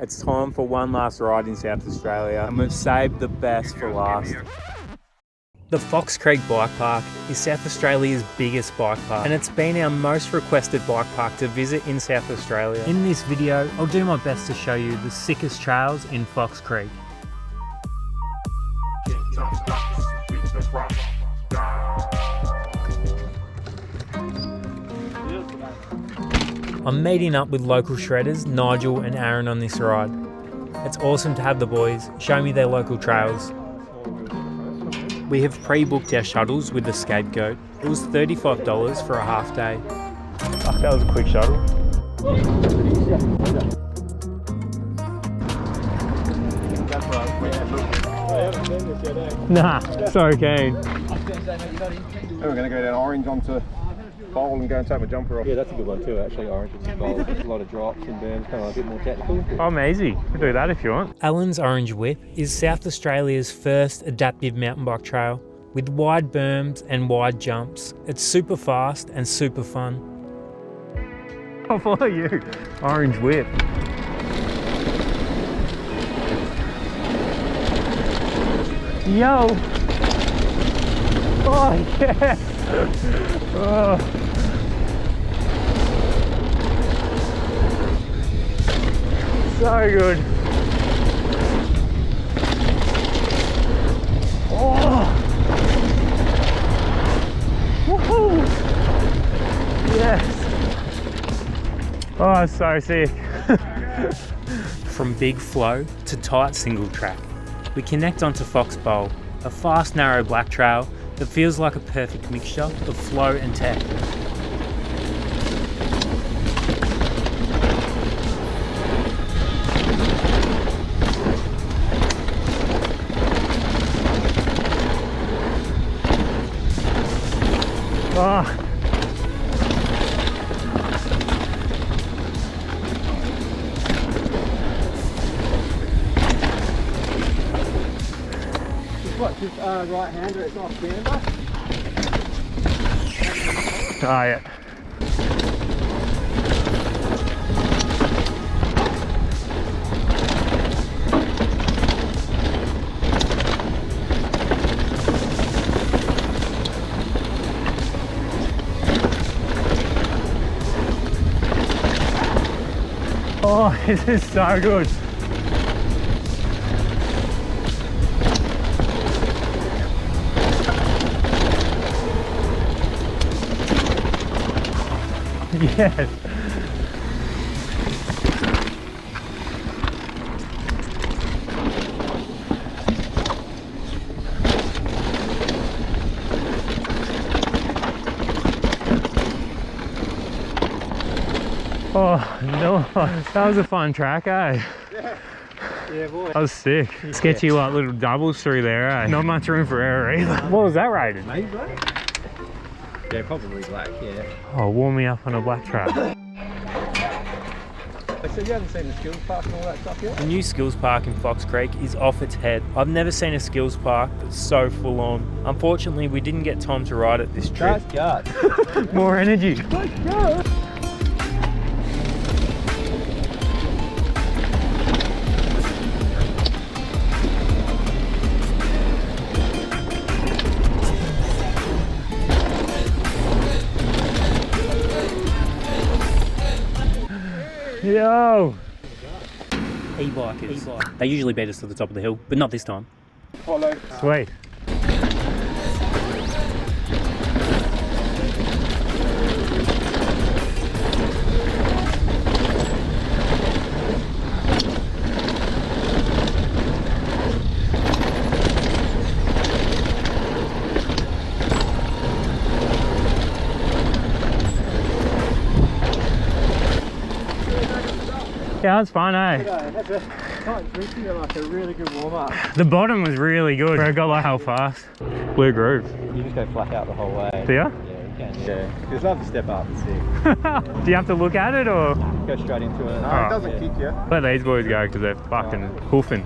It's time for one last ride in South Australia, and we've saved the best for last. The Fox Creek Bike Park is South Australia's biggest bike park, and it's been our most requested bike park to visit in South Australia. In this video, I'll do my best to show you the sickest trails in Fox Creek. I'm meeting up with local shredders Nigel and Aaron on this ride. It's awesome to have the boys show me their local trails. We have pre-booked our shuttles with Escapegoat. It was $35 for a half day. Oh, that was a quick shuttle. Nah, so keen. We're going to go down Orange onto Bowl and go and take my jumper off. Yeah, that's a good one too, actually. Orange and Bowl. A lot of drops and berms, kind of a bit more technical. I'm easy. We'll do that if you want. Allen's Orange Whip is South Australia's first adaptive mountain bike trail with wide berms and wide jumps. It's super fast and super fun. I'll follow you. Orange Whip. Yo! Oh yeah! Oh. So good. Oh! Woohoo! Yes! Oh, so sick. From big flow to tight single track, we connect onto Fox Bowl, a fast narrow black trail that feels like a perfect mixture of flow and tech. Oh. What, just right-hander, it's off camber? Oh yeah. Oh, this is so good. Yes. Oh no, that was a fun track, eh? Yeah, boy. That was sick. Sketchy like little doubles through there, eh? Not much room for error either. What was that rated? Maybe black? Yeah, probably black, yeah. Oh, warm me up on a black track. So you haven't seen the skills park and all that stuff yet? The new skills park in Fox Creek is off its head. I've never seen a skills park that's so full on. Unfortunately, we didn't get time to ride it this trip. Nice cut. More energy. Let's go. Yo! E-bikers. They usually beat us to the top of the hill, but not this time. Follow. Sweet. Yeah, that's fun, eh? That's a tight drinking, like a really good warm-up. The bottom was really good. Bro, got like how fast. Blue groove. You just go flat out the whole way. Do ya? Yeah, you can. Yeah. It's love to step up and see. Do you have to look at it or? Go straight into it. No, it doesn't kick you. Let these boys go because they're fucking hoofing.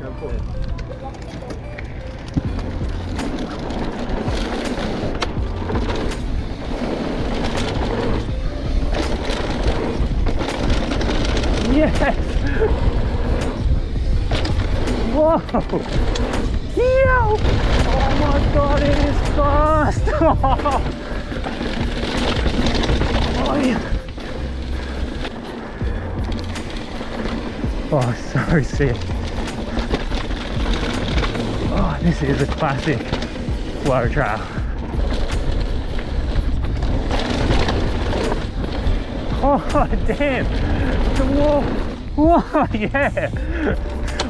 Yes! Whoa! Yo! Oh my god, it is fast! Oh, yeah. Oh, so sick. Oh, this is a classic flow trail. Oh, damn! Whoa! Whoa, yeah!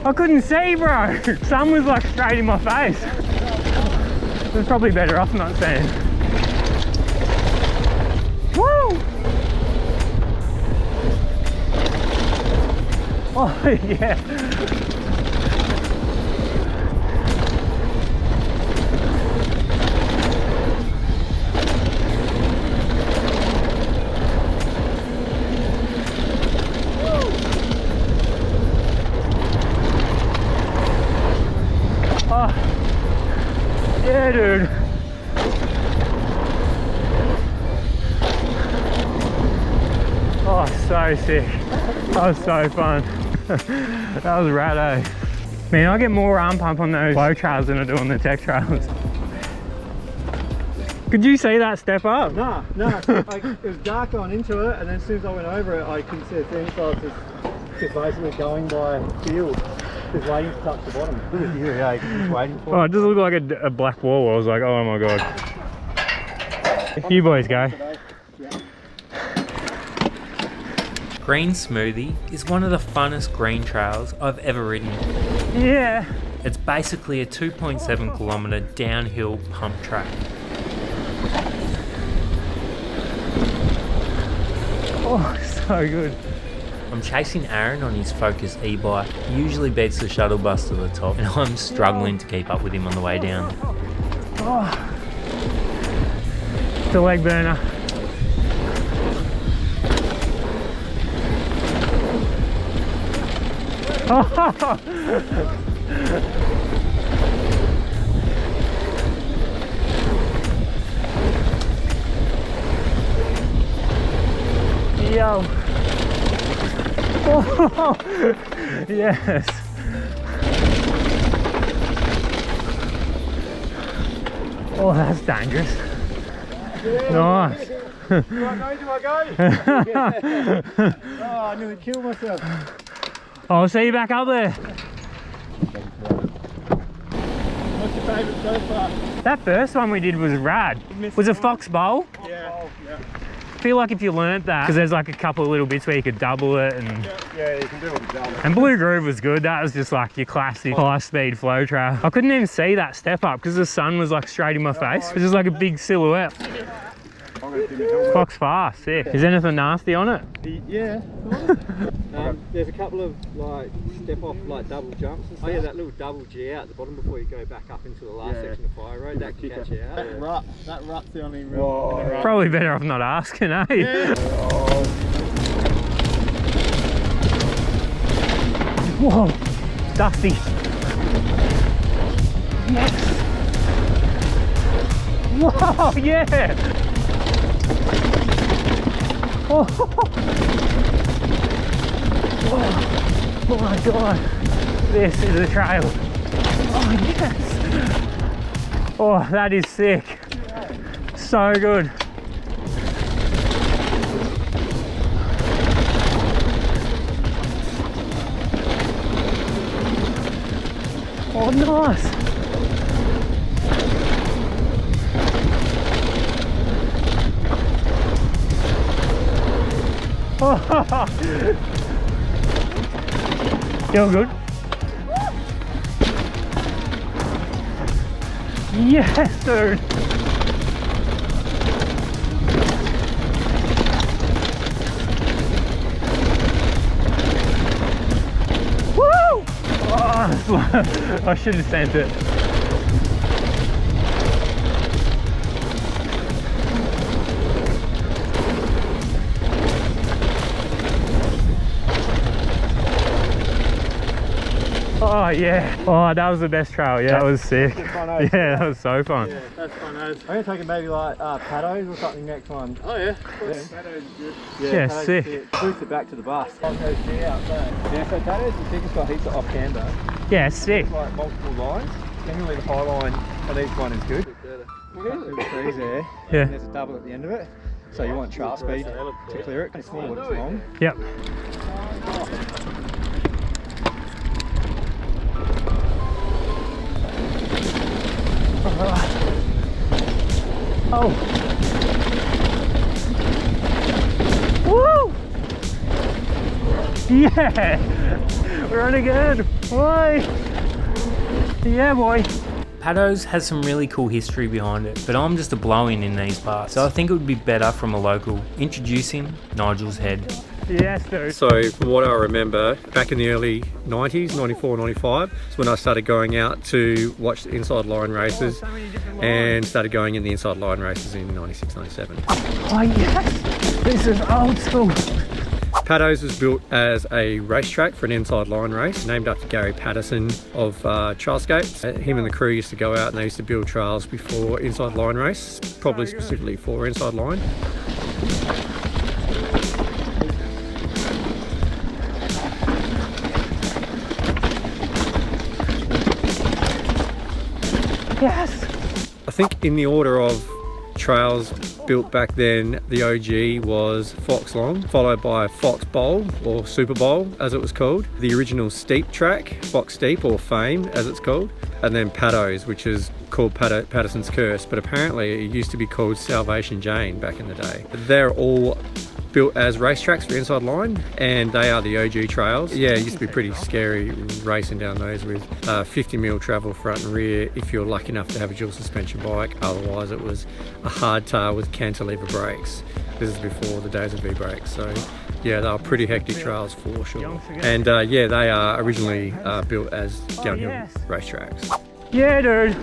I couldn't see, bro! Sun was like straight in my face. It was probably better off not seeing. Woo! Oh, yeah! Oh, yeah, dude. Oh, so sick. That was so fun. That was rad, eh? Man, I get more arm pump on those flow trails than I do on the tech trails. Could you see that step up? No, it was dark going into it, and then as soon as I went over it, I couldn't see a thing, so I was just basically going by feel. Just waiting to touch the bottom. Look at you, yeah, just waiting for it. Oh, it just looked like a black wall. I was like, oh my god. You boys go. Green Smoothie is one of the funnest green trails I've ever ridden. Yeah. It's basically a 2.7 kilometre downhill pump track. Oh, so good. I'm chasing Aaron on his Focus e-bike. He usually beats the shuttle bus to the top, and I'm struggling to keep up with him on the way down. Oh, it's a leg burner. Oh. Yo. Oh, yes. Oh, that's dangerous. Yeah, nice. Do I go? Oh, I nearly killed myself. I'll see you back up there. What's your favourite so far? That first one we did was rad. Was it Fox Bowl? Yeah. I feel like if you learnt that, because there's like a couple of little bits where you could double it, and Yeah, you can do it with double. And Blue Groove was good. That was just like your classic high-speed flow trail. I couldn't even see that step up because the sun was like straight in my face. It was just like a big silhouette. Fox fast, sick. Is anything nasty on it? Yeah. There's a couple of like step off like double jumps and stuff. Oh yeah, that little double G out at the bottom before you go back up into the last section of Fire Road, that can catch you out. That rut's the only real... Probably better off not asking, eh? Yeah. Whoa, dusty. Yes. Whoa, yeah. Oh. Oh my god, this is a trail. Oh yes. Oh, that is sick. So good. Oh, nice. Oh, feel good? Yes, dude. Woo! Oh, I should have sent it. Oh yeah. Oh, that was the best trail. Yeah, that was sick. Fun, yeah, that was so fun. Yeah, that's fun. I'm gonna take it maybe like Paddos or something next time. Oh yeah. Paddos is good. Yeah, Paddos sick. is boost it back to the bus. Yeah, so Paddos, the ticket's got heaps of off camber. Yeah, sick. It's like multiple lines. Generally the high line on each one is good. There's trees there. Yeah. And there's a double at the end of it. So you want trail speed to clear it. It's small, it's long. Yep. Oh. Woo! Yeah! We're on again! Boy! Yeah, boy! Paddos has some really cool history behind it, but I'm just a blow-in these parts, so I think it would be better from a local. Introducing Nigel's Head. Yes, dude. So from what I remember, back in the early 90s, 94, 95, is when I started going out to watch the inside line races and started going in the inside line races in 96, 97. Oh yes! This is old school! Paddos was built as a racetrack for an inside line race, named after Gary Patterson of Trailscape. Him and the crew used to go out and they used to build trails before inside line race, probably specifically for inside line. Yes! I think in the order of trails built back then, the OG was Fox Long, followed by Fox Bowl, or Super Bowl as it was called. The original steep track, Fox Steep, or Fame as it's called. And then Paddos, which is called Patterson's Curse, but apparently it used to be called Salvation Jane back in the day. They're all built as racetracks for inside line, and they are the OG trails. Yeah, it used to be pretty scary racing down those with 50mm travel front and rear if you're lucky enough to have a dual suspension bike. Otherwise it was a hardtail with cantilever brakes. This is before the days of V-brakes, so yeah, they were pretty hectic trails for sure. And yeah, they are originally built as downhill racetracks. Yeah, dude.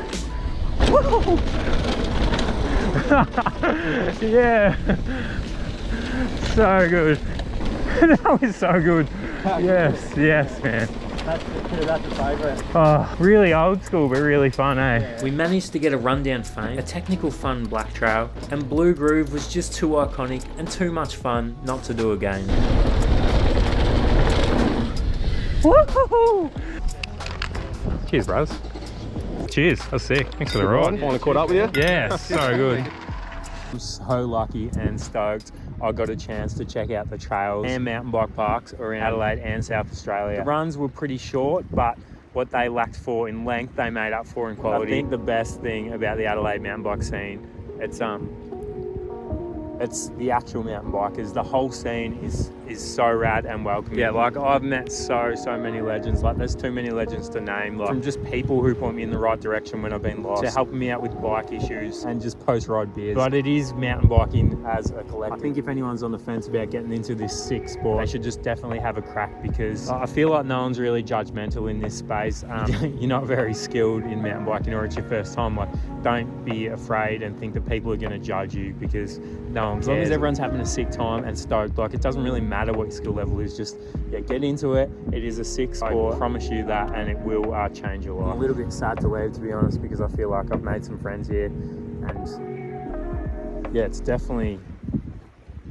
Woo! Yeah. So good. That was so good. Yes, yes, man. That's a favourite. Oh, really old school, but really fun, eh? Yeah. We managed to get a run down Fame, a technical fun black trail, and Blue Groove was just too iconic and too much fun not to do again. Woohoo! Cheers, bros. Cheers, that's sick. Thanks for the ride. Want to caught up with you? Yeah, so good. I'm so lucky and stoked I got a chance to check out the trails and mountain bike parks around Adelaide and South Australia. The runs were pretty short, but what they lacked for in length, they made up for in quality. I think the best thing about the Adelaide mountain bike scene, it's the actual mountain bikers. The whole scene is so rad and welcoming. Yeah, like I've met so many legends. Like there's too many legends to name. Like from just people who point me in the right direction when I've been lost, to helping me out with bike issues and just post-ride beers. But it is mountain biking as a collective. I think if anyone's on the fence about getting into this sick sport, they should just definitely have a crack, because I feel like no one's really judgmental in this space. You're not very skilled in mountain biking, or it's your first time. Like, don't be afraid and think that people are going to judge you, because no one cares. As long as everyone's having a sick time and stoked, like it doesn't really matter what your skill level is. Just get into it. It is a sick sport. I promise you that, and it will change your life. I'm a little bit sad to leave, to be honest, because I feel like I've made some friends here, and yeah, it's definitely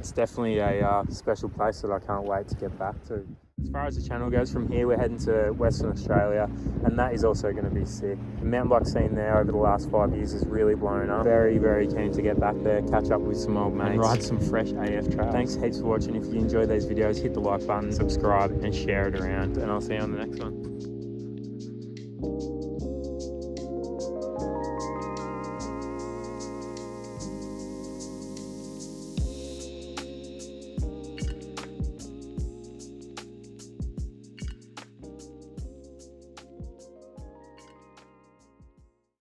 a special place that I can't wait to get back to. As far as the channel goes, from here we're heading to Western Australia, and that is also going to be sick. The mountain bike scene there over the last 5 years has really blown up. Very keen to get back there, catch up with some old mates, and ride some fresh AF trails. Thanks heaps for watching. If you enjoy these videos, hit the like button, subscribe and share it around, and I'll see you on the next one.